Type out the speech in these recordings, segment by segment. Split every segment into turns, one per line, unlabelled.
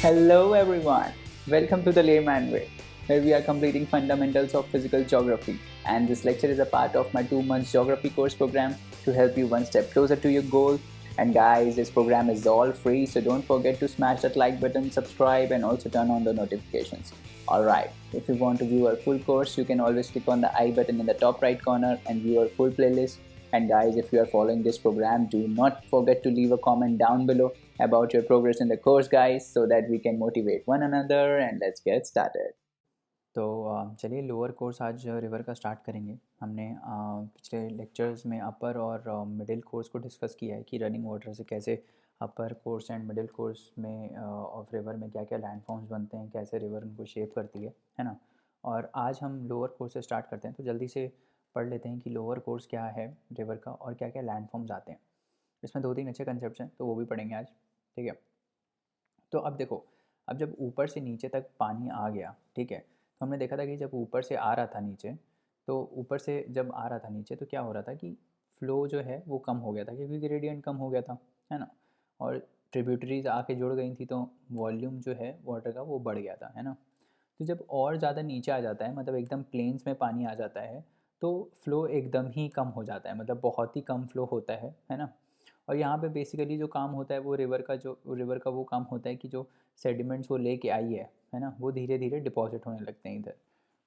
Hello everyone, welcome to the Layman Way, where we are completing fundamentals of physical geography. And this lecture is a part of my 2 months geography course program to help you one step closer to your goal. And guys, this program is all free, so don't forget to smash that like button, subscribe, and also turn on the notifications. Alright, if you want to view our full course, you can always click on the I button in the top right corner and view our full playlist. And guys, if you are following this program, do not forget to leave a comment down below about your progress in the course, guys, so that we can motivate one another. And let's get started.
तो चलिए lower course आज river का start करेंगे। हमने पिछले lectures में अपर और middle course को डिस्कस किया है कि रनिंग वाटर से कैसे अपर कोर्स एंड मिडिल कोर्स में ऑफ रिवर में क्या क्या लैंड फॉर्म्स बनते हैं, कैसे रिवर उनको शेप करती है ना। और आज हम लोअर कोर्स से स्टार्ट करते हैं, तो जल्दी से पढ़ लेते हैं कि लोअर कोर्स क्या है रिवर का और क्या क्या लैंड फॉर्म्स आते हैं। इसमें 2-3 अच्छे कंसेप्ट हैं, तो वो भी पढ़ेंगे आज, ठीक है। तो अब देखो, अब जब ऊपर से नीचे तक पानी आ गया, ठीक है, तो हमने देखा था कि जब ऊपर से आ रहा था नीचे, तो ऊपर से जब आ रहा था नीचे तो क्या हो रहा था कि फ़्लो जो है वो कम हो गया था, क्योंकि ग्रेडियंट कम हो गया था, है ना। और ट्रिब्यूटरीज आके जुड़ गई थी, तो वॉल्यूम जो है वाटर का वो बढ़ गया था, है ना। तो जब और ज़्यादा नीचे आ जाता है, मतलब एकदम प्लेन्स में पानी आ जाता है, तो फ़्लो एकदम ही कम हो जाता है, मतलब बहुत ही कम फ़्लो होता है ना। और यहाँ पे बेसिकली जो काम होता है वो रिवर का वो काम होता है कि जो सेडिमेंट्स वो लेके आई है ना, वो धीरे धीरे डिपॉजिट होने लगते हैं इधर,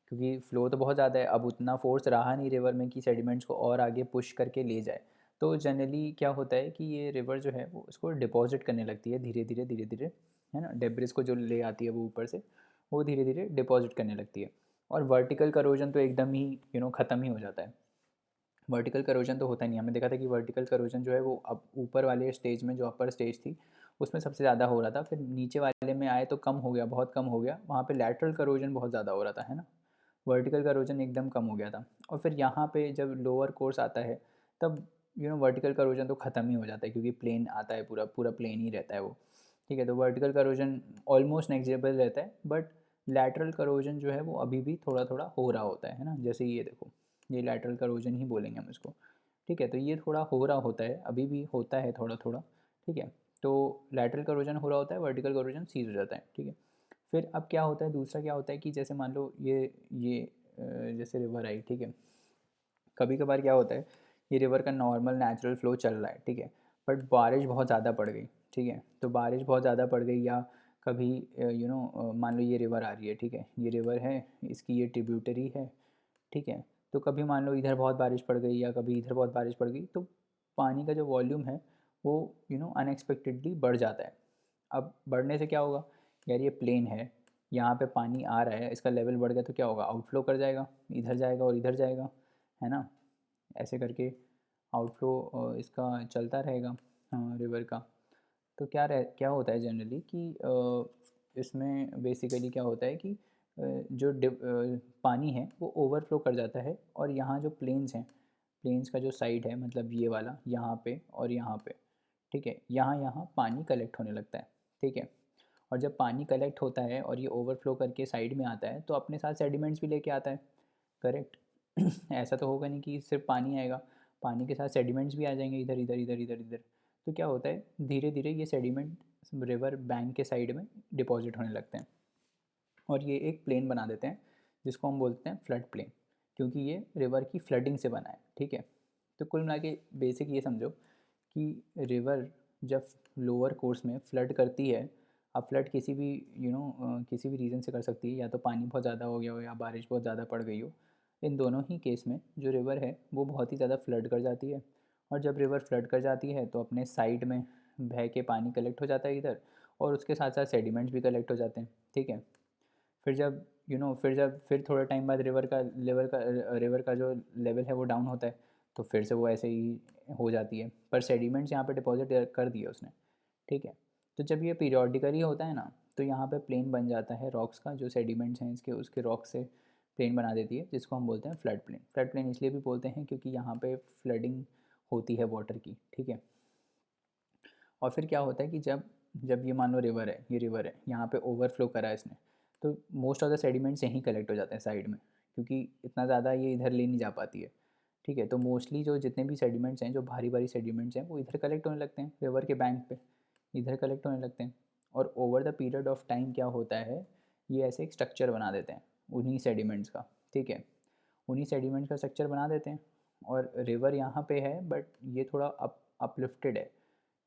क्योंकि फ़्लो तो बहुत ज़्यादा है, अब उतना फोर्स रहा नहीं रिवर में कि सेडिमेंट्स को और आगे पुश करके ले जाए। तो जनरली क्या होता है कि ये रिवर जो है वो उसको डिपॉजिट करने लगती है धीरे धीरे, है ना। डेब्रिस को जो ले आती है वो ऊपर से, वो धीरे धीरे डिपॉजिट करने लगती है। और वर्टिकल करोजन तो एकदम ही ख़त्म ही हो जाता है। वर्टिकल करोजन तो होता नहीं, हमने देखा था कि वर्टिकल करोजन जो है वो अब ऊपर वाले स्टेज में, जो अपर स्टेज थी, उसमें सबसे ज़्यादा हो रहा था। फिर नीचे वाले में आए तो कम हो गया, बहुत कम हो गया, वहाँ पे लैटरल करोजन बहुत ज़्यादा हो रहा था, है ना। वर्टिकल करोजन एकदम कम हो गया था। और फिर यहाँ पे जब लोअर कोर्स आता है, तब वर्टिकल करोजन तो ख़त्म ही हो जाता है, क्योंकि प्लेन आता है, पूरा पूरा प्लेन ही रहता है वो, ठीक है। तो वर्टिकल करोजन ऑलमोस्ट नेग्लिजिबल रहता है, बट लैटरल करोजन जो है वो अभी भी थोड़ा थोड़ा हो रहा होता है ना। जैसे ये देखो, ये लैटरल करोजन ही बोलेंगे हम इसको, ठीक है। तो ये थोड़ा हो रहा होता है, अभी भी होता है थोड़ा थोड़ा, ठीक है। तो लैटरल करोजन हो रहा होता है, वर्टिकल करोजन सीज हो जाता है, ठीक है। फिर अब क्या होता है, दूसरा क्या होता है कि जैसे मान लो ये जैसे रिवर आई, ठीक है। कभी कभार क्या होता है, ये रिवर का नॉर्मल नेचुरल फ्लो चल रहा है, ठीक है, बट बारिश बहुत ज़्यादा पड़ गई, ठीक है। तो बारिश बहुत ज़्यादा पड़ गई, या कभी मान लो ये रिवर आ रही है, ठीक है, ये रिवर है, इसकी ये ट्रिब्यूटरी है, ठीक है। तो कभी मान लो इधर बहुत बारिश पड़ गई या कभी इधर बहुत बारिश पड़ गई, तो पानी का जो वॉल्यूम है वो अनएक्सपेक्टेडली बढ़ जाता है। अब बढ़ने से क्या होगा, यार ये प्लेन है, यहाँ पे पानी आ रहा है, इसका लेवल बढ़ गया तो क्या होगा, आउटफ्लो कर जाएगा, इधर जाएगा और इधर जाएगा, है ना। ऐसे करके आउटफ्लो इसका चलता रहेगा, रिवर का। तो क्या होता है जनरली कि इसमें बेसिकली क्या होता है कि पानी है वो ओवरफ्लो कर जाता है, और यहाँ जो प्लेन्स हैं, प्लेन्स का जो साइड है, मतलब ये वाला यहाँ पे और यहाँ पे, ठीक है, यहाँ यहाँ पानी कलेक्ट होने लगता है, ठीक है। और जब पानी कलेक्ट होता है और ये ओवरफ्लो करके साइड में आता है, तो अपने साथ सेडिमेंट्स भी लेके आता है, करेक्ट। ऐसा तो होगा नहीं कि सिर्फ पानी आएगा, पानी के साथ सेडिमेंट्स भी आ जाएंगे इधर इधर इधर इधर इधर। तो क्या होता है, धीरे धीरे ये सेडिमेंट रिवर बैंक के साइड में डिपॉजिट होने लगते हैं, और ये एक प्लेन बना देते हैं, जिसको हम बोलते हैं फ्लड प्लेन, क्योंकि ये रिवर की फ्लडिंग से बना है, ठीक है। तो कुल मिला के बेसिक ये समझो कि रिवर जब लोअर कोर्स में फ्लड करती है, अब फ्लड किसी भी किसी भी रीज़न से कर सकती है, या तो पानी बहुत ज़्यादा हो गया हो या बारिश बहुत ज़्यादा पड़ गई हो। इन दोनों ही केस में जो रिवर है वो बहुत ही ज़्यादा फ्लड कर जाती है। और जब रिवर फ्लड कर जाती है तो अपने साइड में बह के पानी कलेक्ट हो जाता है इधर, और उसके साथ साथ सेडिमेंट्स भी कलेक्ट हो जाते हैं, ठीक है। फिर जब फिर थोड़े टाइम बाद रिवर का जो लेवल है वो डाउन होता है, तो फिर से वो ऐसे ही हो जाती है, पर सेडिमेंट्स यहाँ पे डिपॉजिट कर दिए उसने, ठीक है। तो जब ये पीरियोडिकली होता है ना, तो यहाँ पे प्लेन बन जाता है रॉक्स का, जो सेडिमेंट्स हैं इसके उसके रॉक से प्लेन बना देती है, जिसको हम बोलते हैं फ्लड प्लेन। फ्लड प्लेन इसलिए भी बोलते हैं क्योंकि यहाँ पे फ्लडिंग होती है वाटर की, ठीक है। और फिर क्या होता है कि जब जब ये मान लो रिवर है, यहाँ पे ओवरफ्लो करा है इसने, तो मोस्ट ऑफ द सेडिमेंट्स यहीं कलेक्ट हो जाते हैं साइड में, क्योंकि इतना ज़्यादा ये इधर ले नहीं जा पाती है, ठीक है। तो मोस्टली जो जितने भी सेडिमेंट्स हैं, जो भारी भारी सेडिमेंट्स हैं, वो इधर कलेक्ट होने लगते हैं रिवर के बैंक पे, इधर कलेक्ट होने लगते हैं। और over the period of time क्या होता है, ये ऐसे एक स्ट्रक्चर बना देते हैं उन्हीं सेडिमेंट्स का, ठीक है, उन्हीं सेडिमेंट्स का स्ट्रक्चर बना देते हैं। और रिवर यहाँ पे है बट ये थोड़ा अपलिफ्टेड है,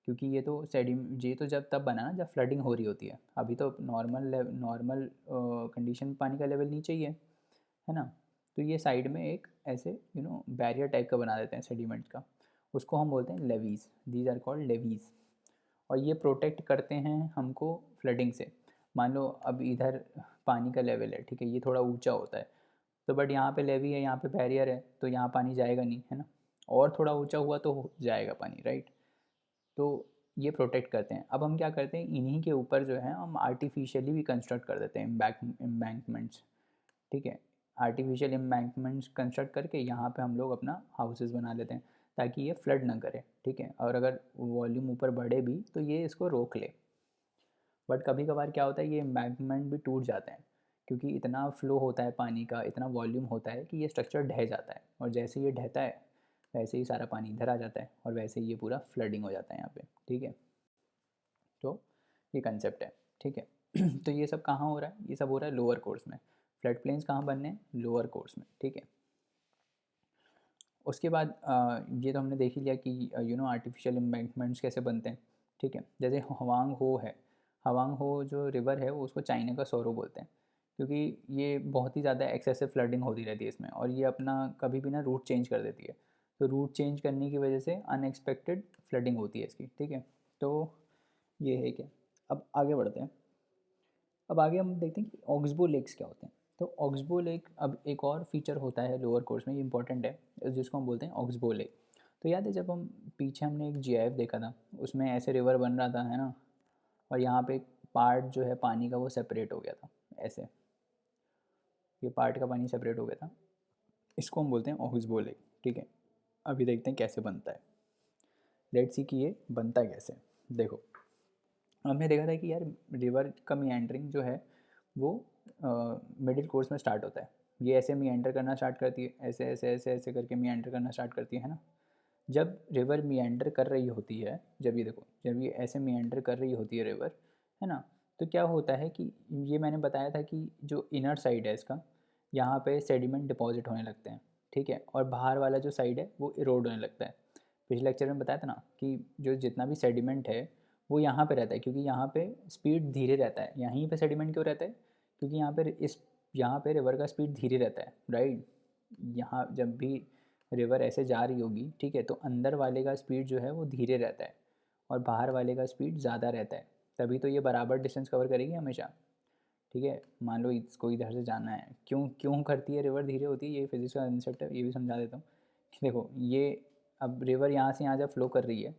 क्योंकि ये तो जब तब बना ना जब फ्लडिंग हो रही होती है। अभी तो नॉर्मल कंडीशन पानी का लेवल नीचे ही है ना। तो ये साइड में एक ऐसे बैरियर टाइप का बना देते हैं सेडिमेंट का, उसको हम बोलते हैं levees. These are called levees. और ये प्रोटेक्ट करते हैं हमको फ्लडिंग से। मान लो अब इधर पानी का लेवल है, ठीक है, ये थोड़ा ऊंचा होता है, तो बट यहाँ पे लेवी है, यहाँ पे बैरियर है, तो यहाँ पानी जाएगा नहीं, है ना। और थोड़ा ऊंचा हुआ तो जाएगा पानी, राइट। तो ये प्रोटेक्ट करते हैं। अब हम क्या करते हैं, इन्हीं के ऊपर जो है हम आर्टिफिशियली भी कंस्ट्रक्ट कर देते हैं एम्बैंकमेंट्स, ठीक है। आर्टिफिशियल एम्बैंकमेंट्स कंस्ट्रक्ट करके यहाँ पे हम लोग अपना हाउसेस बना लेते हैं, ताकि ये फ्लड ना करे, ठीक है। और अगर वॉल्यूम ऊपर बढ़े भी तो ये इसको रोक ले। बट कभी कभार क्या होता है, ये एम्बैंकमेंट भी टूट जाते हैं, क्योंकि इतना फ्लो होता है पानी का, इतना वॉल्यूम होता है कि ये स्ट्रक्चर ढह जाता है। और जैसे ये ढहता है वैसे ही सारा पानी इधर आ जाता है, और वैसे ही ये पूरा फ्लडिंग हो जाता है यहाँ पे, ठीक है। तो ये कंसेप्ट है, ठीक है। तो ये सब कहाँ हो रहा है, ये सब हो रहा है लोअर कोर्स में। फ्लड प्लेन्स कहाँ बनने हैं, लोअर कोर्स में, ठीक है। उसके बाद ये तो हमने देख ही लिया कि आर्टिफिशियल एम्बैंकमेंट्स कैसे बनते हैं, ठीक है। जैसे हवांग हो है, हवांग हो जो रिवर है वो उसको चाइना का सोरो बोलते हैं, क्योंकि ये बहुत ही ज़्यादा एक्सेसिव फ्लडिंग होती रहती है इसमें, और ये अपना कभी भी ना रूट चेंज कर देती है। तो रूट चेंज करने की वजह से अनएक्सपेक्टेड फ्लडिंग होती है इसकी, ठीक है। तो ये है क्या। अब आगे बढ़ते हैं। अब आगे हम देखते हैं कि ऑक्सबो लेक्स क्या होते हैं। तो ऑक्सबो लेक अब एक और फीचर होता है लोअर कोर्स में, ये इंपॉर्टेंट है, जिसको हम बोलते हैं ऑक्सबो लेक। तो याद है जब हम पीछे हमने एक जीआईएफ देखा था, उसमें ऐसे रिवर बन रहा था, है ना, और यहाँ पे एक पार्ट जो है पानी का वो सेपरेट हो गया था ऐसे, ये पार्ट का पानी सेपरेट हो गया था, इसको हम बोलते हैं ऑक्सबो लेक, ठीक है। अभी देखते हैं कैसे बनता है। लेट्स सी कि ये बनता है कैसे। देखो, हमने देखा था कि यार रिवर का मीएंडरिंग जो है वो मिडिल कोर्स में स्टार्ट होता है। ये ऐसे मीएंडर करना स्टार्ट करती है, ऐसे ऐसे ऐसे ऐसे करके मीएंडर करना स्टार्ट करती है ना। जब रिवर मीएंडर कर रही होती है, जब ये देखो, जब ये ऐसे मीएंडर कर रही होती है रिवर, है ना, तो क्या होता है कि ये मैंने बताया था कि जो इनर साइड है इसका, यहाँ पे सेडिमेंट डिपॉजिट होने लगते हैं, ठीक है, और बाहर वाला जो साइड है वो इरोड होने लगता है। पिछले लेक्चर में बताया था ना कि जो जितना भी सेडिमेंट है वो यहाँ पे रहता है, क्योंकि यहाँ पे स्पीड धीरे रहता है। यहीं पे सेडिमेंट क्यों रहता है, क्योंकि यहाँ पे रिवर का स्पीड धीरे रहता है, राइट। यहाँ जब भी रिवर ऐसे जा रही होगी, ठीक है, तो अंदर वाले का स्पीड जो है वो धीरे रहता है और बाहर वाले का स्पीड ज़्यादा रहता है, तभी तो ये बराबर डिस्टेंस कवर करेगी हमेशा, ठीक है। मान लो इसको इधर से जाना है, क्यों क्यों करती है रिवर धीरे होती है, ये फिजिक्स का कंसेप्ट है, ये भी समझा देता हूँ। देखो ये अब रिवर यहाँ से यहाँ जब फ्लो कर रही है,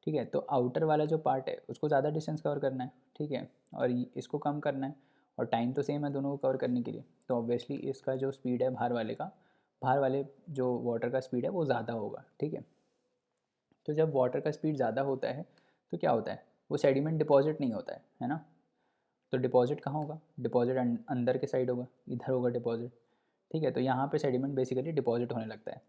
ठीक है, तो आउटर वाला जो पार्ट है उसको ज़्यादा डिस्टेंस कवर करना है, ठीक है, और इसको कम करना है, और टाइम तो सेम है दोनों को कवर करने के लिए। तो ऑब्वियसली इसका जो स्पीड है बाहर वाले का, बाहर वाले जो वाटर का स्पीड है वो ज़्यादा होगा, ठीक है। तो जब वाटर का स्पीड ज़्यादा होता है तो क्या होता है, वो सेडिमेंट डिपॉजिट नहीं होता है ना। तो डिपॉजिट कहाँ होगा, डिपॉजिट अंदर के साइड होगा, इधर होगा डिपॉजिट, ठीक है। तो यहाँ पे सेडिमेंट बेसिकली डिपॉजिट होने लगता है।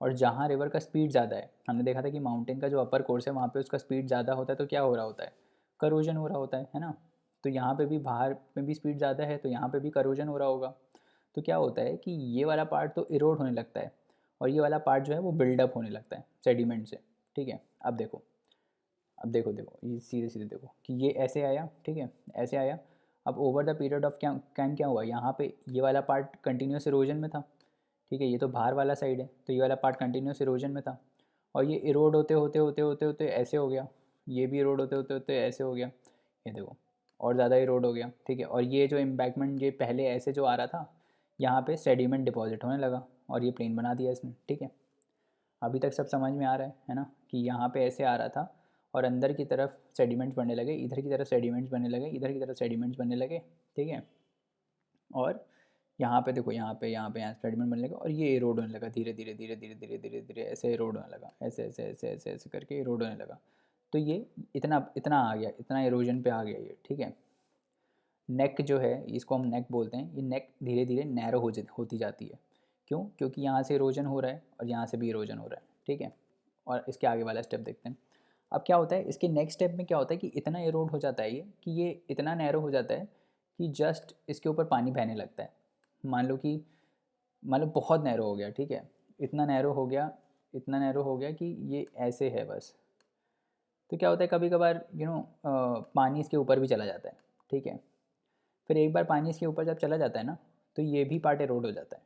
और जहाँ रिवर का स्पीड ज़्यादा है, हमने देखा था कि माउंटेन का जो अपर कोर्स है वहाँ पे उसका स्पीड ज़्यादा होता है, तो क्या हो रहा होता है, करोजन हो रहा होता है ना। तो यहाँ पे भी बाहर में भी स्पीड ज़्यादा है, तो यहाँ पे भी करोजन हो रहा होगा। तो क्या होता है कि ये वाला पार्ट तो इरोड होने लगता है, और ये वाला पार्ट जो है वो बिल्डअप होने लगता है सेडिमेंट से, ठीक है। अब देखो ये सीधे सीधे देखो कि ये ऐसे आया, ठीक है, ऐसे आया। अब over the period of time क्या हुआ, यहाँ पे ये वाला पार्ट कंटिन्यूस इरोजन में था, ठीक है, ये तो बाहर वाला साइड है, तो ये वाला पार्ट कंटिन्यूस इरोजन में था, और ये इरोड होते होते होते होते होते ऐसे हो गया, ये भी इरोड होते होते होते ऐसे हो गया, ये देखो, और ज़्यादा इरोड हो गया, ठीक है। और ये जो इम्बैकमेंट ये पहले ऐसे जो आ रहा था, यहाँ पे सेडिमेंट डिपॉजिट होने लगा और ये प्लेन बना दिया इसने, ठीक है। अभी तक सब समझ में आ रहा है ना, कि यहाँ पे ऐसे आ रहा था और अंदर की तरफ सेडिमेंट्स बनने लगे, इधर की तरफ सेडिमेंट्स बनने लगे, इधर की तरफ सेडिमेंट्स बनने लगे, ठीक है। और यहाँ पे देखो, यहाँ सेडिमेंट बनने लगा और ये इरोड होने लगा, धीरे धीरे धीरे धीरे धीरे धीरे धीरे ऐसे इरोड होने लगा, ऐसे ऐसे ऐसे ऐसे ऐसे करके इरोड होने लगा। तो ये इतना इतना आ गया, इतना इरोजन पे आ गया ये, ठीक है। नेक जो है इसको हम नेक बोलते हैं, ये नेक धीरे धीरे नैरो होती जाती है। क्यों, क्योंकि यहाँ से इरोजन हो रहा है और यहाँ से भी इरोजन हो रहा है, ठीक है। और इसके आगे वाला स्टेप देखते हैं। अब क्या होता है इसके नेक्स्ट स्टेप में, क्या होता है कि इतना एरोड हो जाता है ये कि ये इतना नैरो हो जाता है कि जस्ट इसके ऊपर पानी बहने लगता है। मान लो बहुत नैरो हो गया, ठीक है, इतना नैरो हो गया, इतना नैरो हो गया कि ये ऐसे है बस। तो क्या होता है कभी कभार पानी इसके ऊपर भी चला जाता है, ठीक है। फिर एक बार पानी इसके ऊपर जब चला जाता है ना, तो ये भी पार्ट एरोड हो जाता है।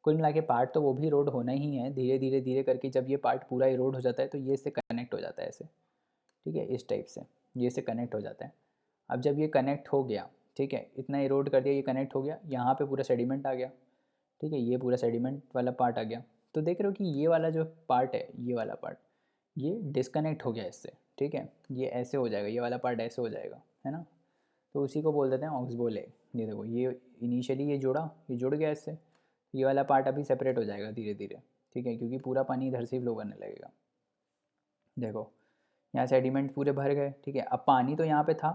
कुल मिला के पार्ट तो वो भी एरोड होना ही है, धीरे धीरे धीरे करके जब ये पार्ट पूरा एरोड हो जाता है तो ये इससे कनेक्ट हो जाता है ऐसे, ठीक है, इस टाइप से ये इससे कनेक्ट हो जाता है। अब जब ये कनेक्ट हो गया, ठीक है, इतना एरोड कर दिया, ये कनेक्ट हो गया, यहाँ पे पूरा सेडिमेंट आ गया, ठीक है, ये पूरा सेडिमेंट वाला पार्ट आ गया। तो देख रहे हो कि ये वाला जो पार्ट है, ये वाला पार्ट ये डिस्कनेक्ट हो गया इससे, ठीक है, ये ऐसे हो जाएगा, ये वाला पार्ट ऐसे हो जाएगा, है ना। तो उसी को बोल देते हैं ऑक्सबो लेग। ये देखो, ये इनिशियली ये जुड़ा, ये जुड़ गया इससे, ये वाला पार्ट अभी सेपरेट हो जाएगा धीरे धीरे, ठीक है, क्योंकि पूरा पानी इधर से फ्लो करने लगेगा। देखो यहाँ सेडिमेंट पूरे भर गए, ठीक है। अब पानी तो यहाँ पे था,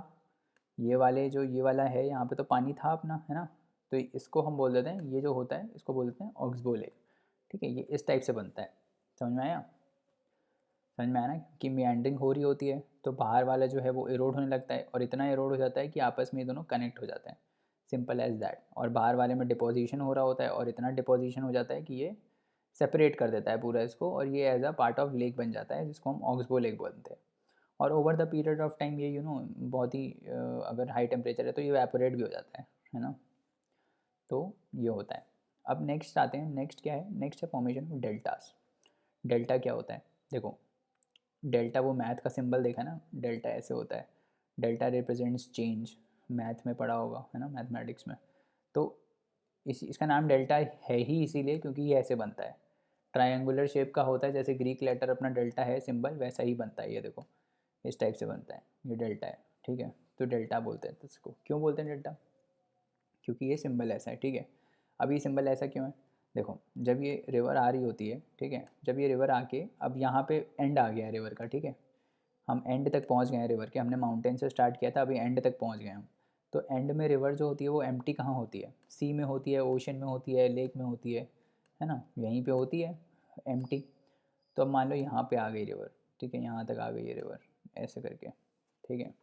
ये वाले जो ये वाला है यहाँ पे तो पानी था अपना, है ना। तो इसको हम बोल देते हैं, ये जो होता है इसको बोल देते हैं ऑक्सबो लेग, ठीक है। ये इस टाइप से बनता है, समझ में आया? समझ में आया ना कि मीएंडरिंग हो रही होती है तो बाहर वाला जो है वो एरोड होने लगता है, और इतना एरोड हो जाता है कि आपस में ये दोनों कनेक्ट हो जाते हैं, सिंपल एज दैट। और बाहर वाले में डिपोजिशन हो रहा होता है, और इतना डिपोजिशन हो जाता है कि ये सेपरेट कर देता है पूरा इसको, और ये as a part of lake बन जाता है, जिसको हम ऑक्सबो लेक बोलते हैं। और over the period of time ये बहुत ही अगर हाई टेम्परेचर है तो ये वेपोरेट भी हो जाता है ना। तो ये होता है। अब नेक्स्ट आते हैं, नेक्स्ट क्या है, नेक्स्ट है फॉर्मेशन ऑफ डेल्टास। डेल्टा क्या होता है, देखो डेल्टा वो मैथ का सिंबल देखा ना, डेल्टा ऐसे होता है, डेल्टा रिप्रेजेंट्स चेंज, मैथ में पढ़ा होगा, है ना, मैथमेटिक्स में। तो इसका नाम डेल्टा है ही इसीलिए क्योंकि ये ऐसे बनता है, ट्रायंगुलर शेप का होता है, जैसे ग्रीक लेटर अपना डेल्टा है सिंबल, वैसा ही बनता है। ये देखो इस टाइप से बनता है, ये डेल्टा है, ठीक है। तो डेल्टा बोलते हैं, तो इसको क्यों बोलते हैं डेल्टा, क्योंकि ये सिंबल ऐसा है, ठीक है। अब ये सिंबल ऐसा क्यों है, देखो जब ये रिवर आ रही होती है, ठीक है, जब ये रिवर आके अब यहाँ पे एंड आ गया है रिवर का, ठीक है, हम एंड तक पहुँच गए हैं रिवर के, हमने माउंटेन से स्टार्ट किया था, अभी एंड तक पहुँच गए हम। तो एंड में रिवर जो होती है वो एम्प्टी कहाँ होती है, सी में होती है, ओशन में होती है, लेक में होती है ना, यहीं पे होती है एम्प्टी। तो अब मान लो यहाँ पे आ गई रिवर, ठीक है, यहाँ तक आ गई है रिवर ऐसे करके, ठीक है।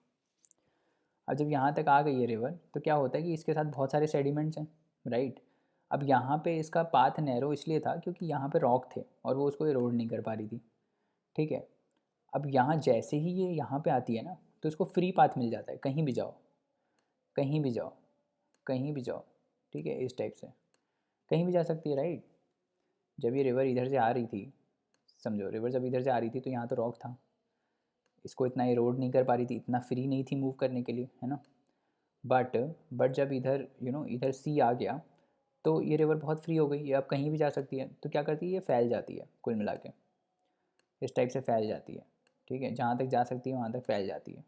अब जब यहाँ तक आ गई है रिवर तो क्या होता है कि इसके साथ बहुत सारे सेडिमेंट्स हैं, राइट। अब यहाँ पे इसका पाथ नैरो इसलिए था क्योंकि यहाँ पे रॉक थे और वो उसको इरोड नहीं कर पा रही थी, ठीक है। अब यहाँ जैसे ही ये यहाँ पे आती है ना, तो इसको फ्री पाथ मिल जाता है, कहीं भी जाओ, कहीं भी जाओ, कहीं भी जाओ, ठीक है, इस टाइप से कहीं भी जा सकती है, राइट। जब ये रिवर इधर से आ रही थी, समझो रिवर जब इधर से आ रही थी तो यहाँ तो रॉक था, इसको इतना इरोड नहीं कर पा रही थी, इतना फ्री नहीं थी मूव करने के लिए, है ना। बट बट जब इधर इधर सी आ गया तो ये रिवर बहुत फ्री हो गई, ये अब कहीं भी जा सकती है। तो क्या करती है, ये फैल जाती है, कुल मिला के इस टाइप से फैल जाती है, ठीक है, जहाँ तक जा सकती है वहाँ तक फैल जाती है।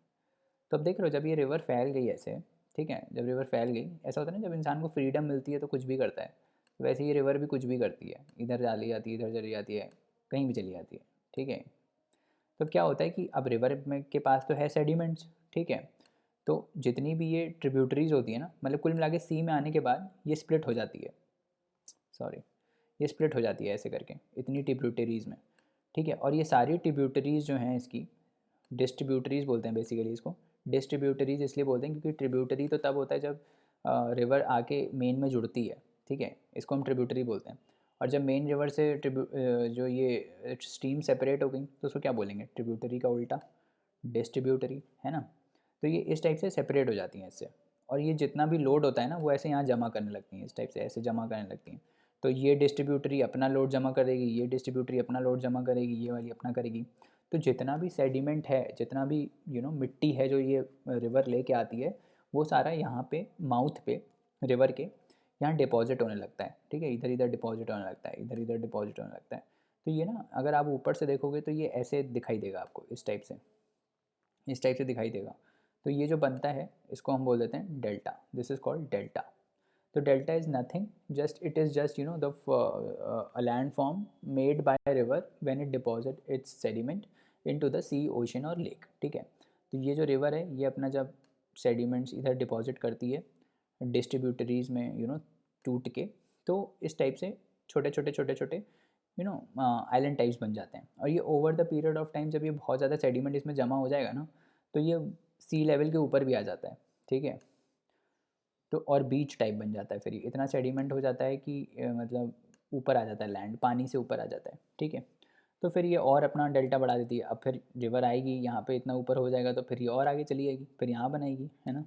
तो अब देख रहे हो जब ये रिवर फैल गई ऐसे, ठीक है, जब रिवर फैल गई, ऐसा होता है ना जब इंसान को फ्रीडम मिलती है तो कुछ भी करता है, तो वैसे ये रिवर भी कुछ भी करती है, इधर चली जाती है, इधर चली जाती है, कहीं भी चली जाती है, ठीक है। तो क्या होता है कि अब रिवर में के पास तो है सेडिमेंट्स, ठीक है। तो जितनी भी ये ट्रिब्यूटरीज होती है ना, मतलब कुल मिला के सी में आने के बाद ये स्प्लिट हो जाती है, सॉरी, ये स्प्लिट हो जाती है ऐसे करके इतनी ट्रिब्यूटरीज में, ठीक है। और ये सारी ट्रिब्यूटरीज जो हैं इसकी डिस्ट्रीब्यूटरीज बोलते हैं बेसिकली इसको, डिस्ट्रीब्यूटरीज इसलिए बोलते हैं क्योंकि ट्रिब्यूटरी तो तब होता है जब रिवर आके मेन में जुड़ती है, ठीक है, इसको हम ट्रिब्यूटरी बोलते हैं। और जब मेन रिवर से जो ये स्ट्रीम सेपरेट हो गई तो उसको क्या बोलेंगे, ट्रिब्यूटरी का उल्टा डिस्ट्रीब्यूटरी, है ना। तो ये इस टाइप से सेपरेट हो जाती हैं इससे, और ये जितना भी लोड होता है ना वो ऐसे यहाँ जमा करने लगती हैं, इस टाइप से ऐसे जमा करने लगती हैं। तो ये डिस्ट्रीब्यूटरी अपना लोड जमा करेगी, ये डिस्ट्रीब्यूटरी अपना लोड जमा करेगी, ये वाली अपना करेगी। तो जितना भी सेडिमेंट है, जितना भी मिट्टी है जो ये रिवर लेके आती है, वो सारा यहाँ पे माउथ पे रिवर के यहाँ डिपॉजिट होने लगता है, ठीक है, इधर इधर डिपॉजिट होने लगता है, इधर इधर डिपॉजिट होने लगता है। तो ये ना अगर आप ऊपर से देखोगे तो ये ऐसे दिखाई देगा आपको, इस टाइप से, इस टाइप से दिखाई देगा। तो ये जो बनता है इसको हम बोल देते हैं delta, this is called delta. तो delta is nothing, just it is just the a land form made by a river when it deposit its sediment into the sea, ocean और lake, ठीक है। तो ये जो रिवर है ये अपना जब सेडिमेंट्स इधर डिपॉजिट करती है डिस्ट्रीब्यूटरीज में टूट के, तो इस टाइप से छोटे छोटे छोटे छोटे आइलैंड टाइप्स बन जाते हैं। और ये over the period of time जब ये बहुत ज़्यादा सेडिमेंट इसमें जमा हो जाएगा ना, तो ये सी लेवल के ऊपर भी आ जाता है, ठीक है। तो और बीच टाइप बन जाता है, फिर ये इतना सेडिमेंट हो जाता है कि मतलब ऊपर आ जाता है, लैंड पानी से ऊपर आ जाता है, ठीक है। तो फिर ये और अपना डेल्टा बढ़ा देती है। अब फिर रिवर आएगी यहाँ पे, इतना ऊपर हो जाएगा तो फिर ये और आगे चली जाएगी, फिर यहाँ बनाएगी, है ना।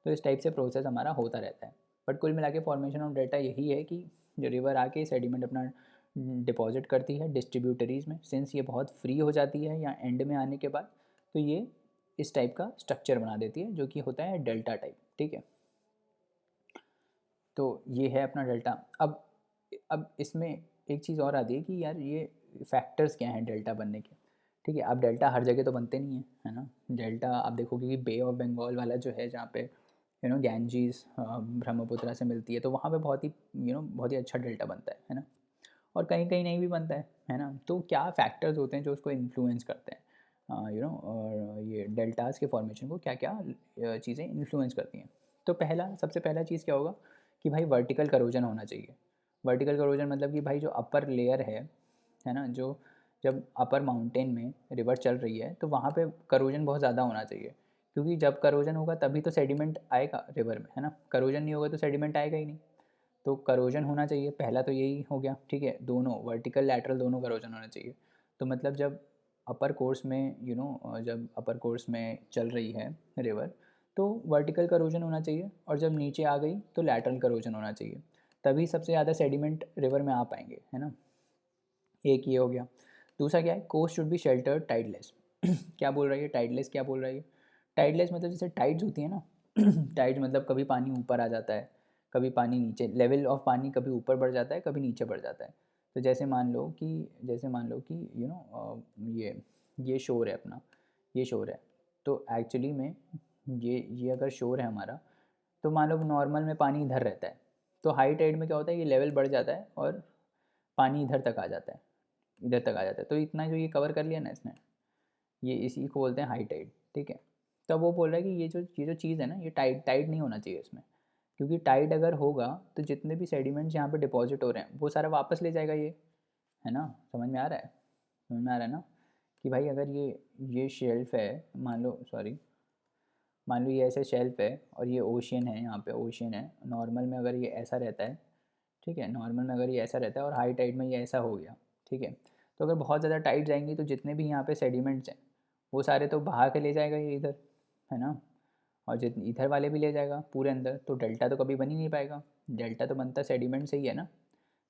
तो इस टाइप से प्रोसेस हमारा होता रहता है। बट कुल मिला के फॉर्मेशन ऑफ डेल्टा यही है कि जो रिवर आके सेडिमेंट अपना डिपॉजिट करती है डिस्ट्रीब्यूटरीज में, सिंस ये बहुत फ्री हो जाती है या एंड में आने के बाद, तो ये इस टाइप का स्ट्रक्चर बना देती है जो कि होता है डेल्टा टाइप, ठीक है। तो ये है अपना डेल्टा। अब इसमें एक चीज़ और आती है कि यार ये फैक्टर्स क्या हैं डेल्टा बनने के, ठीक है। अब डेल्टा हर जगह तो बनते नहीं है, है ना। डेल्टा आप देखोगे कि बे ऑफ बंगाल वाला जो है, जहाँ पे गैंजीज ब्रह्मपुत्रा से मिलती है, तो वहाँ पे बहुत ही बहुत ही अच्छा डेल्टा बनता है ना। और कहीं कहीं नहीं भी बनता है ना। तो क्या फैक्टर्स होते हैं जो उसको इन्फ्लुएंस करते हैं, और ये डेल्टास के फॉर्मेशन को क्या क्या चीज़ें इन्फ्लुएंस करती हैं। तो सबसे पहला चीज़ क्या होगा कि भाई वर्टिकल करोजन होना चाहिए। वर्टिकल करोजन मतलब कि भाई जो अपर लेयर है ना, जो जब अपर माउंटेन में रिवर चल रही है तो वहाँ पे करोजन बहुत ज़्यादा होना चाहिए, क्योंकि जब करोजन होगा तभी तो सेडिमेंट आएगा रिवर में, है ना। करोजन नहीं होगा तो सेडिमेंट आएगा ही नहीं। तो करोजन होना चाहिए, पहला तो यही हो गया, ठीक है। दोनों वर्टिकल लैटरल दोनों करोजन होना चाहिए। तो मतलब जब अपर कोर्स में जब अपर कोर्स में चल रही है रिवर, तो वर्टिकल करोजन होना चाहिए, और जब नीचे आ गई तो लैटरल करोजन होना चाहिए। तभी सबसे ज़्यादा सेडिमेंट रिवर में आ पाएंगे, है ना। एक ये हो गया। दूसरा क्या है, कोस्ट शुड बी शेल्टर्ड टाइडलेस। क्या बोल रही है टाइडलेस, क्या बोल रही है टाइडलेस, मतलब जैसे टाइड्स होती है ना। टाइड्स मतलब कभी पानी ऊपर आ जाता है, कभी पानी नीचे, लेवल ऑफ पानी कभी ऊपर बढ़ जाता है, कभी नीचे बढ़ जाता है। तो जैसे मान लो कि ये शोर है अपना, ये शोर है। तो एक्चुअली में ये अगर शोर है हमारा, तो मान लो नॉर्मल में पानी इधर रहता है, तो हाई टाइड में क्या होता है, ये लेवल बढ़ जाता है और पानी इधर तक आ जाता है, इधर तक आ जाता है। तो इतना जो ये कवर कर लिया ना इसने, ये इसी को बोलते हैं हाई टाइड, ठीक है। तब वो बोल रहा है कि ये जो चीज़ है ना, ये टाइड टाइड नहीं होना चाहिए इसमें, क्योंकि टाइड अगर होगा तो जितने भी सेडिमेंट्स यहाँ पे डिपॉजिट हो रहे हैं वो सारा वापस ले जाएगा ये, है ना। समझ में आ रहा है, समझ में आ रहा है ना, कि भाई अगर ये शेल्फ है, मान लो ये ऐसे शेल्फ है और ये ओशियन है, यहाँ पे ओशियन है। नॉर्मल में अगर ये ऐसा रहता है, ठीक है, नॉर्मल में अगर ये ऐसा रहता है और हाई टाइड में ये ऐसा हो गया, ठीक है। तो अगर बहुत ज़्यादा टाइड जाएंगी तो जितने भी यहाँ पे सेडिमेंट्स हैं वो सारे तो बहा के ले जाएगा ये इधर, है ना। और जित इधर वाले भी ले जाएगा पूरे अंदर, तो डेल्टा तो कभी बन ही नहीं पाएगा। डेल्टा तो बनता सेडिमेंट से ही है ना,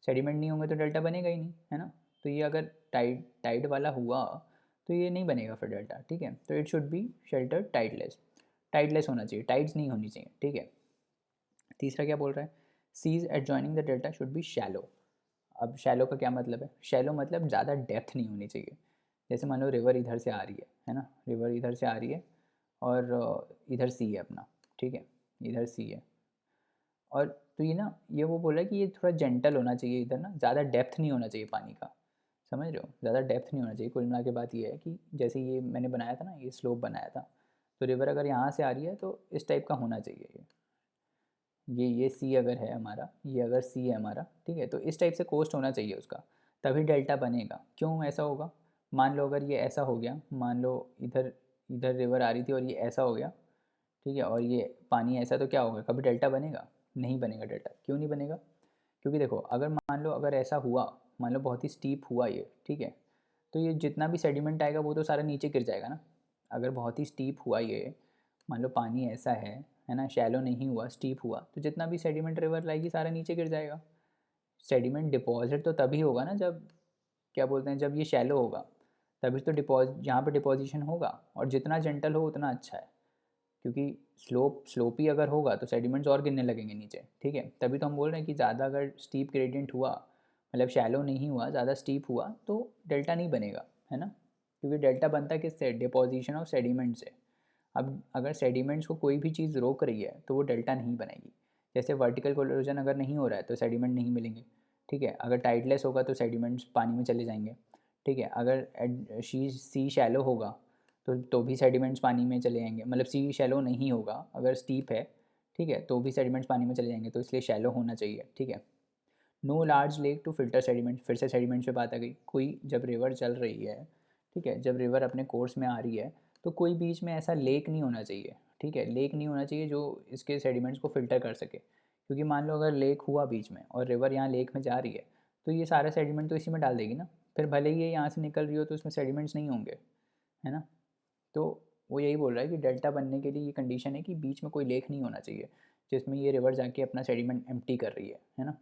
सेडिमेंट नहीं होंगे तो डेल्टा बनेगा ही नहीं, है ना। तो ये अगर टाइड टाइड वाला हुआ तो ये नहीं बनेगा फिर डेल्टा, ठीक है। तो इट शुड बी शेल्टर टाइडलेस, टाइडलेस होना चाहिए, टाइड्स नहीं होनी चाहिए, ठीक है। तीसरा क्या बोल रहा है, seas adjoining the delta should be shallow. अब शैलो का क्या मतलब है, शैलो मतलब ज़्यादा डेप्थ नहीं होनी चाहिए। जैसे मान लो रिवर इधर से आ रही है ना, रिवर इधर से आ रही है और इधर सी है अपना, ठीक है, इधर सी है। और तो ये वो बोल रहा है कि ये थोड़ा जेंटल होना चाहिए इधर ना, ज़्यादा डेप्थ नहीं होना चाहिए पानी का, समझ रहे हो, ज़्यादा डेप्थ नहीं होना चाहिए। कुल मिला के बात ये है कि जैसे ये मैंने बनाया था ना, ये स्लोप बनाया था, तो रिवर अगर यहाँ से आ रही है तो इस टाइप का होना चाहिए ये सी अगर है हमारा, ये अगर सी है हमारा, ठीक है, तो इस टाइप से कोस्ट होना चाहिए उसका, तभी डेल्टा बनेगा। क्यों ऐसा होगा, मान लो अगर ये ऐसा हो गया, मान लो इधर इधर रिवर आ रही थी और ये ऐसा हो गया, ठीक है, और ये पानी ऐसा, तो क्या होगा, कभी डेल्टा बनेगा, नहीं बनेगा डेल्टा। क्यों नहीं बनेगा, क्योंकि देखो अगर मान लो अगर ऐसा हुआ, मान लो बहुत ही स्टीप हुआ ये, ठीक है, तो ये जितना भी सेडिमेंट आएगा वो तो सारा नीचे गिर जाएगा ना। अगर बहुत ही स्टीप हुआ ये, मान लो पानी ऐसा है ना, शैलो नहीं हुआ, स्टीप हुआ, तो जितना भी सेडिमेंट रिवर लाएगी सारा नीचे गिर जाएगा। सेडिमेंट डिपॉजिट तो तभी होगा ना जब, क्या बोलते हैं, जब ये शैलो होगा, तभी तो डिपॉजिट, यहाँ पे डिपॉजिशन होगा। और जितना जेंटल हो उतना अच्छा है, क्योंकि स्लोपी अगर होगा तो सेडिमेंट्स और गिरने लगेंगे नीचे, ठीक है। तभी तो हम बोल रहे हैं कि ज़्यादा अगर स्टीप ग्रेडियंट हुआ, मतलब शैलो नहीं हुआ, ज़्यादा स्टीप हुआ, तो डेल्टा नहीं बनेगा, है ना। क्योंकि डेल्टा बनता है किससे, डिपोजिशन ऑफ सेडिमेंट से। अब अगर सेडिमेंट्स को कोई भी चीज़ रोक रही है तो वो डेल्टा नहीं बनेगी। जैसे वर्टिकल कोलोजन अगर नहीं हो रहा है तो सेडिमेंट नहीं मिलेंगे, ठीक है। अगर टाइडलेस होगा तो सेडिमेंट्स पानी में चले जाएंगे, ठीक है। अगर सी शैलो होगा तो भी सेडिमेंट्स पानी में चले जाएंगे, मतलब सी शैलो नहीं होगा, अगर स्टीप है, ठीक है, तो भी सेडिमेंट्स पानी में चले जाएंगे, तो इसलिए शैलो होना चाहिए, ठीक है। No large lake to filter sediment, फिर से सेडिमेंट पे बात आ गई। कोई जब रिवर चल रही है, ठीक है, जब रिवर अपने कोर्स में आ रही है तो कोई बीच में ऐसा लेक नहीं होना चाहिए, ठीक है, लेक नहीं होना चाहिए जो इसके सेडिमेंट्स को फिल्टर कर सके। क्योंकि मान लो अगर लेक हुआ बीच में और रिवर यहाँ लेक में जा रही है तो ये सारा सेडिमेंट तो इसी में डाल देगी ना, फिर भले ही ये यहाँ से निकल रही हो तो उसमें सेडिमेंट्स नहीं होंगे, है ना। तो वो यही बोल रहा है कि डेल्टा बनने के लिए ये कंडीशन है कि बीच में कोई लेक नहीं होना चाहिए जिसमें ये रिवर जाके अपना सेडिमेंट एम्प्टी कर रही है ना।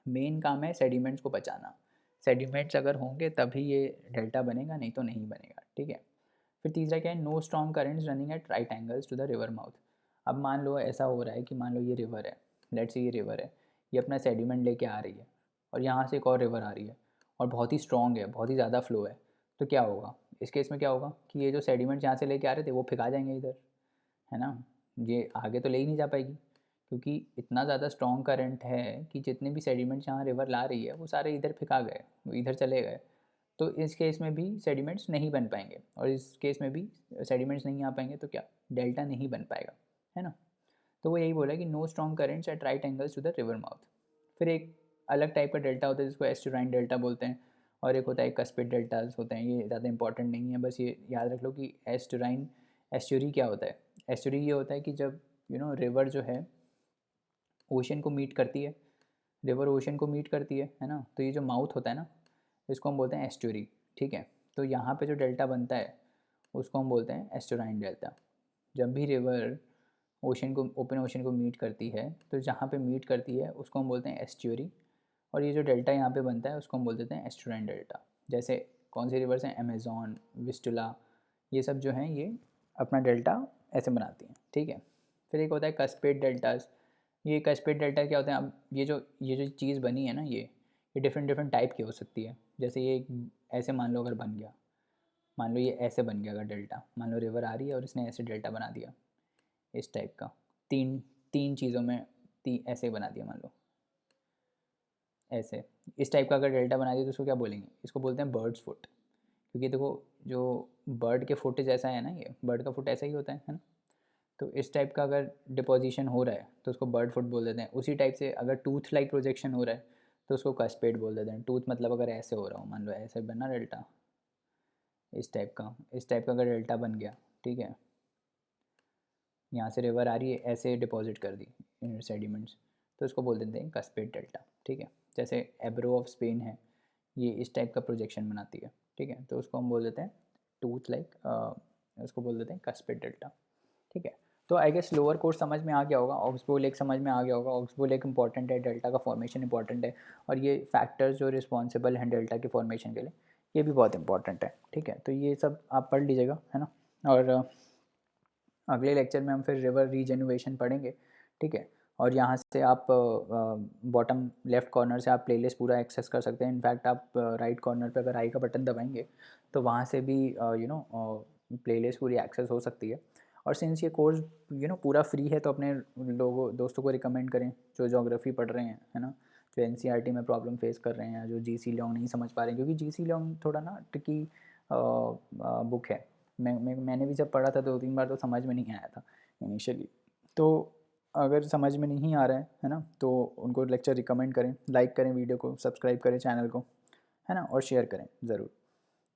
मेन काम है सेडिमेंट्स को बचाना, सेडिमेंट्स अगर होंगे तभी ये डेल्टा बनेगा, नहीं तो नहीं बनेगा, ठीक है। फिर तीसरा क्या है, no strong currents running at right angles to the river mouth. अब मान लो ऐसा हो रहा है कि मान लो ये रिवर है, लेट्स से ये रिवर है, ये अपना सेडिमेंट लेके आ रही है और यहाँ से एक और रिवर आ रही है और बहुत ही स्ट्रॉन्ग है, बहुत ही ज़्यादा फ्लो है, तो क्या होगा इस केस में, क्या होगा कि ये जो सेडिमेंट्स यहाँ से लेके आ रहे थे वो फिका जाएंगे इधर, है ना। ये आगे तो ले ही नहीं जा पाएगी क्योंकि इतना ज़्यादा स्ट्रॉन्ग करंट है कि जितने भी सेडिमेंट्स यहाँ रिवर ला रही है वो सारे इधर फिका गए, वो इधर चले गए। तो इस केस में भी सेडिमेंट्स नहीं बन पाएंगे और इस केस में भी सेडिमेंट्स नहीं आ पाएंगे, तो क्या डेल्टा नहीं बन पाएगा, है ना। तो वो यही बोला कि no strong currents at right angles to the river mouth. फिर एक अलग टाइप का डेल्टा होता है जिसको एस्टुराइन डेल्टा बोलते हैं, और एक होता है कस्पिड डेल्टास होते हैं। ये ज़्यादा इंपॉर्टेंट नहीं है, बस ये याद रख लो कि एस्टुराइन, एस्चुरी क्या होता है। एस्चुरी ये होता है कि जब रिवर जो है ओशन को मीट करती है, रिवर ओशन को मीट करती है ना, तो ये जो माउथ होता है ना इसको हम बोलते हैं एस्चुरी, ठीक है। तो यहाँ पे जो डेल्टा बनता है उसको हम बोलते हैं एस्टुराइन डेल्टा। जब भी रिवर ओशन को, ओपन ओशन को मीट करती है तो जहाँ पे मीट करती है उसको हम बोलते हैं एस्चुरी, और ये जो डेल्टा यहाँ पे बनता है उसको हम बोल देते हैं एस्टुराइन डेल्टा। जैसे कौन सी रिवर्स हैं, अमेज़न, विस्टुला, ये सब जो हैं ये अपना डेल्टा ऐसे बनाती हैं, ठीक है। फिर एक होता है कस्पेड डेल्टास। ये कस्पेड डेल्टा क्या होता है, अब ये जो चीज़ बनी है ना, ये डिफरेंट डिफरेंट टाइप की हो सकती है। जैसे ये ऐसे मान लो अगर बन गया, मान लो ये ऐसे बन गया अगर डेल्टा, मान लो रिवर आ रही है और इसने ऐसे डेल्टा बना दिया इस टाइप का, तीन तीन चीज़ों में ऐसे बना दिया, मान लो ऐसे, इस टाइप का अगर डेल्टा बना दिया तो इसको क्या बोलेंगे, इसको बोलते हैं बर्ड्स फुट। क्योंकि देखो जो बर्ड के फुट जैसा है ना, ये बर्ड का फुट ऐसा ही होता है ना। तो इस टाइप का अगर डिपोजिशन हो रहा है तो उसको बर्ड फुट बोल देते हैं। उसी टाइप से अगर टूथ लाइक प्रोजेक्शन हो रहा है तो उसको कस्पेड बोल देते हैं। टूथ मतलब अगर ऐसे हो रहा हो, मान लो ऐसे बना डेल्टा, इस टाइप का अगर डेल्टा बन गया, ठीक है, यहाँ से रिवर आ रही है ऐसे डिपॉजिट कर दी सेडिमेंट्स, तो इसको बोल देते हैं कस्पेड डेल्टा, ठीक है। जैसे एब्रो ऑफ स्पेन है, ये इस टाइप का प्रोजेक्शन बनाती है, ठीक है, तो उसको हम बोल देते हैं टूथ लाइक, उसको बोल देते हैं कस्पेड डेल्टा, ठीक है। तो आई गेस लोअर कोर्स समझ में आ गया होगा, ऑक्सबो लेक समझ में आ गया होगा। ऑक्सबो लेक इंपॉर्टेंट है, डेल्टा का फॉर्मेशन इंपॉर्टेंट है, और ये फैक्टर्स जो रिस्पॉन्सिबल हैं डेल्टा के फॉर्मेशन के लिए ये भी बहुत इंपॉर्टेंट है, ठीक है। तो ये सब आप पढ़ लीजिएगा, है ना। और अगले लेक्चर में हम फिर रिवर रीजेन्युएशन पढ़ेंगे, ठीक है। और यहाँ से आप बॉटम लेफ्ट कॉर्नर से आप प्लेलिस्ट पूरा एक्सेस कर सकते हैं। इनफैक्ट आप राइट कॉर्नर पे अगर आई का बटन दबाएंगे तो वहाँ से भी प्लेलिस्ट पूरी एक्सेस हो सकती है। और सिंस ये कोर्स पूरा फ्री है तो अपने लोगों दोस्तों को रिकमेंड करें जो ज्योग्राफी पढ़ रहे हैं, है ना, जो एनसीईआरटी में प्रॉब्लम फेस कर रहे हैं, जो जीसी लॉन्ग नहीं समझ पा रहे हैं, क्योंकि जीसी लॉन्ग थोड़ा ना ट्रिकी बुक है। मैंने भी जब पढ़ा था 2-3 बार तो समझ में नहीं आया था इनिशियली। तो अगर समझ में नहीं आ रहा है ना, तो उनको लेक्चर रिकमेंड करें, लाइक करें वीडियो को, सब्सक्राइब करें चैनल को, है ना, और शेयर करें ज़रूर।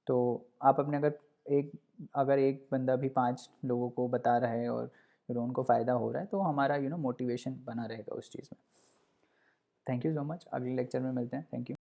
तो आप अपने अगर एक बंदा भी 5 लोगों को बता रहा है और फिर उनको फ़ायदा हो रहा है तो हमारा मोटिवेशन बना रहेगा उस चीज़ में। थैंक यू सो मच, अगले लेक्चर में मिलते हैं। Thank you.